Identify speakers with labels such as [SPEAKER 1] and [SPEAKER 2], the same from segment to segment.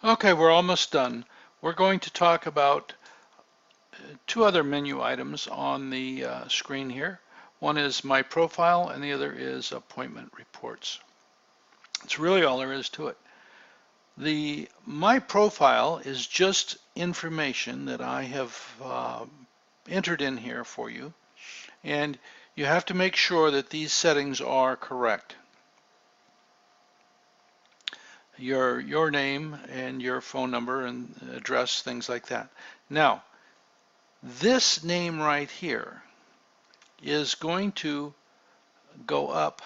[SPEAKER 1] Okay, we're almost done. We're going to talk about two other menu items on the screen here. One is My Profile and the other is Appointment Reports. It's really all there is to it. The My Profile is just information that I have entered in here for you, and you have to make sure that these settings are correct. Your name and your phone number and address, things like that. Now, this name right here is going to go up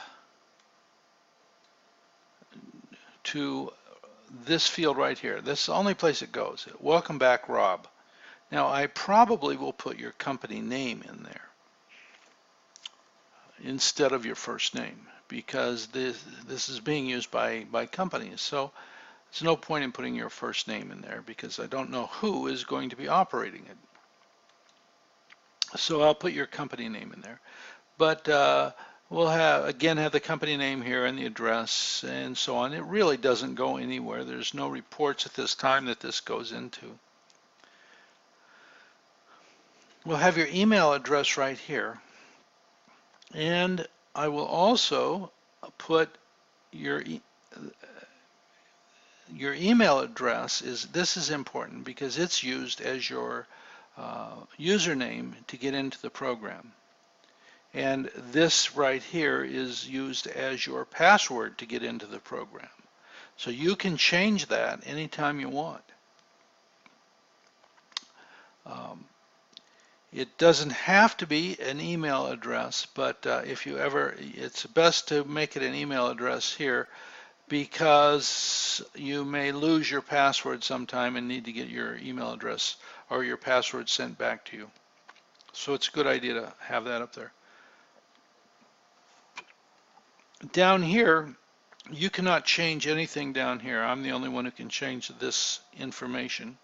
[SPEAKER 1] to this field right here. This is the only place it goes. Welcome back, Rob. Now, I probably will put your company name in there instead of your first name because this is being used by companies. So there's no point in putting your first name in there because I don't know who is going to be operating it. So I'll put your company name in there. But we'll have the company name here and the address and so on. It really doesn't go anywhere. There's no reports at this time that this goes into. We'll have your email address right here. And I will also put your email address. This is important because it's used as your username to get into the program. And this right here is used as your password to get into the program. So you can change that anytime you want. It doesn't have to be an email address, but if you ever, it's best to make it an email address here because you may lose your password sometime and need to get your email address or your password sent back to you. So it's a good idea to have that up there. Down here, you cannot change anything down here. I'm the only one who can change this information.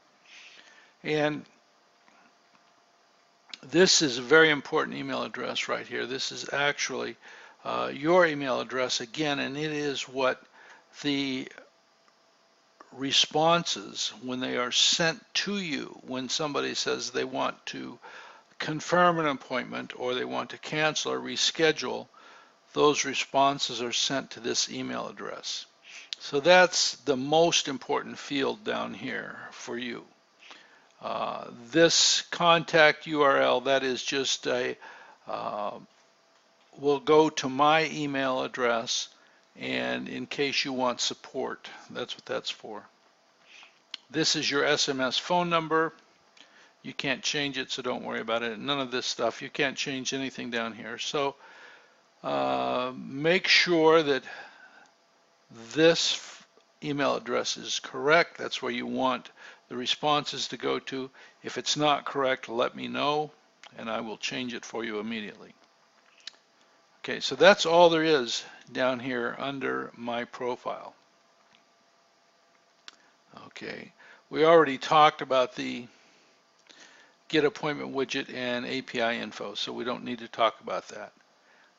[SPEAKER 1] And this is a very important email address right here. This is actually your email address again, and it is what the responses, when they are sent to you, when somebody says they want to confirm an appointment or they want to cancel or reschedule, those responses are sent to this email address. So that's the most important field down here for you. This contact URL, that is just a, will go to my email address, and in case you want support, that's what that's for. This is your SMS phone number. You can't change it, so don't worry about it. None of this stuff, you can't change anything down here. So make sure that this email address is correct. That's where you want the responses to go to. If it's not correct, let me know and I will change it for you immediately. Okay, so that's all there is down here under My Profile. Okay, we already talked about the Get Appointment widget and API info, so we don't need to talk about that.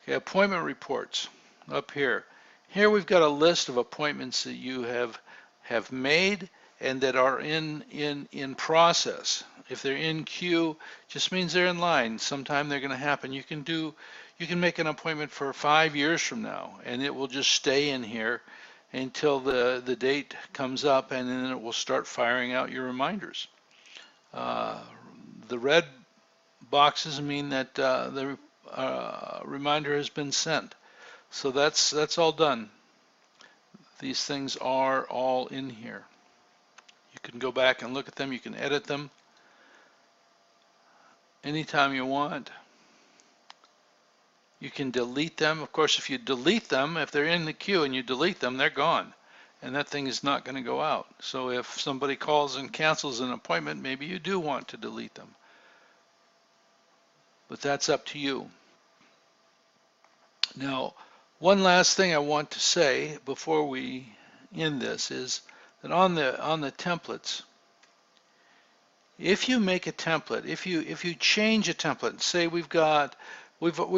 [SPEAKER 1] Okay, appointment reports up here. Here we've got a list of appointments that you have made and that are in process. If they're in queue, just means they're in line. Sometime they're going to happen. You can make an appointment for 5 years from now, and it will just stay in here until the date comes up, and then it will start firing out your reminders. The red boxes mean that the reminder has been sent. So that's all done. These things are all in here. You can go back and look at them. You can edit them anytime you want. You can delete them. Of course, if you delete them, if they're in the queue and you delete them, they're gone. And that thing is not going to go out. So if somebody calls and cancels an appointment, maybe you do want to delete them. But that's up to you. Now, one last thing I want to say before we end this is that on the templates, if you make a template, if you change a template, say we've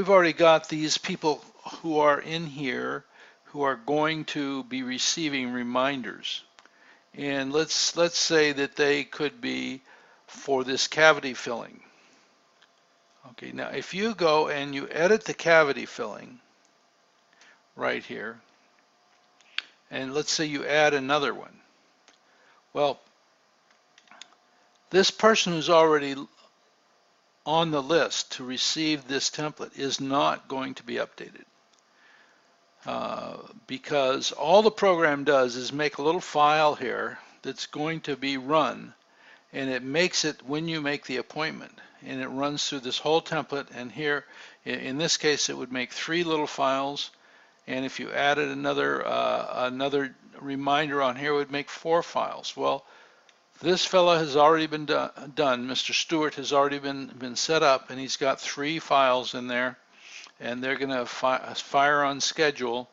[SPEAKER 1] already got these people who are in here who are going to be receiving reminders, And let's say that they could be for this cavity filling. Okay, now if you go and you edit the cavity filling right here, and let's say you add another one. Well, this person who's already on the list to receive this template is not going to be updated. Because all the program does is make a little file here that's going to be run, and it makes it when you make the appointment, and it runs through this whole template. And here in this case it would make 3 little files, and if you added another reminder on here, it would make 4 files. Well, this fellow has already been done. Mr. Stewart has already been set up, and he's got 3 files in there, and they're going to fire on schedule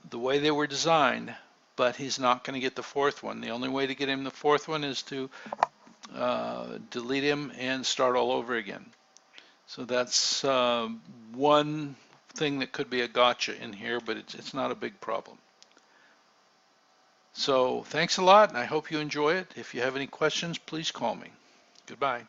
[SPEAKER 1] the way they were designed, but he's not going to get the 4th one. The only way to get him the 4th one is to delete him and start all over again. So that's one thing that could be a gotcha in here, but it's not a big problem. So thanks a lot, and I hope you enjoy it. If you have any questions, please call me. Goodbye.